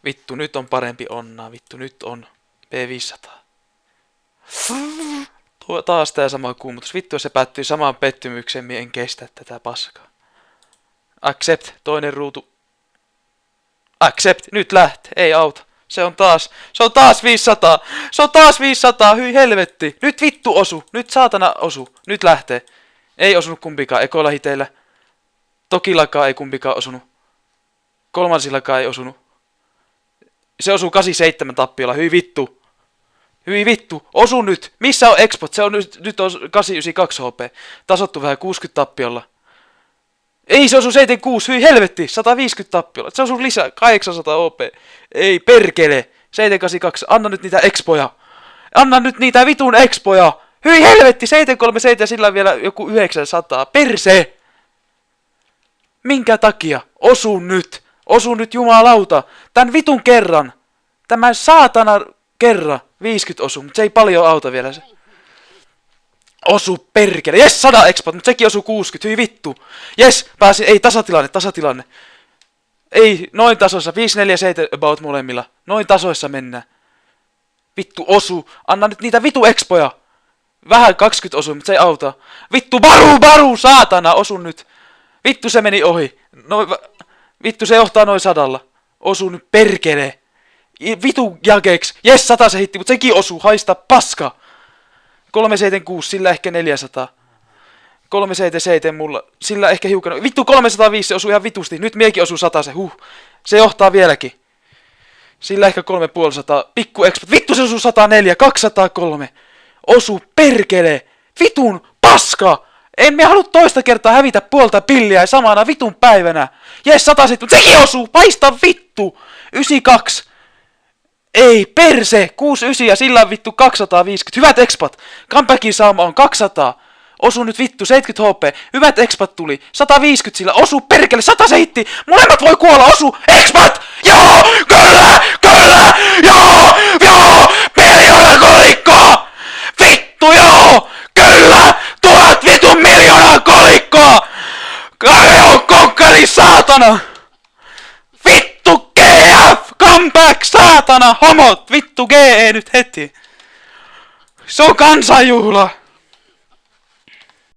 Vittu, nyt on parempi onnaa. Vittu, nyt on P500. Taas tää sama kuumutus. Vittu, jos se päättyy samaan pettymykseen, en kestä tätä paskaa. Accept, toinen ruutu. Accept, nyt lähtee, ei auta. Se on taas 500. Se on taas 500, hyi helvetti. Nyt vittu osu, nyt saatana osu. Nyt lähtee. Ei osunut kumpikaan, ekoilla hiteillä. Tokillakaan ei kumpikaan osunut. Kolmansillakaan ei osunut. Se osuu 87 tappiolla, hyi vittu. Hyi vittu, osu nyt. Missä on expot? Se on nyt on 892 HP. Tasottu vähän 60 tappiolla. Ei, se osuu 76, hyi helvetti, 150 tappiolla. Se osuu lisää, 800 OP. Ei perkele, 782, anna nyt niitä expoja. Anna nyt niitä vitun expoja. Hyi helvetti, 737 ja sillä on vielä joku 900. Perse! Minkä takia? Osu nyt. Osu nyt jumalauta. Tän vitun kerran. Tämän saatana kerran. 50 osu, mutta se ei paljon auta vielä se. Osu perkele. Jes, 100 expot, mutta sekin osuu 60. Hyi vittu. Jes, pääsin. Ei, tasatilanne. Ei, noin tasoissa. 5, 4, 7 about molemmilla. Noin tasoissa mennään. Vittu osu. Anna nyt niitä vitu expoja. Vähän 20 osuu, mutta se ei auta. Vittu baru, saatana. Osu nyt. Vittu se meni ohi. Vittu se johtaa noin 100. Osu nyt perkele. Vitu jakeks. Jes, 100 se hitti, mutta sekin osuu. Haista paska. 376, sillä ehkä 400. 377 mulla, sillä ehkä hiukan. Vittu 305, se osuu ihan vitusti. Nyt miekin osuu 100 se, Se johtaa vieläkin. Sillä ehkä 350. Pikku expert. Vittu se osuu 104, 203. Osu perkele. Vitun paska. En me halua toista kertaa hävitä puolta pilliä samana vitun päivänä. Jes, 107, sekin osuu. Paista vittu. 92. Ei, perse! 69 ja sillä on vittu 250. Hyvät expat! Comebackin saama on 200. Osu nyt vittu, 70 HP. Hyvät expat tuli. 150 sillä. Osu perkele, 100 se hitti. Molemmat voi kuolla. Osu expat! Joo! Kyllä! Joo! Miljoona kolikkoa! Vittu joo! Kyllä! 1000 vitun miljoonaa kolikkoa! Karjo kokkari saatana! Comeback, saatana, homot! Vittu GE nyt heti! Se on kansanjuhla!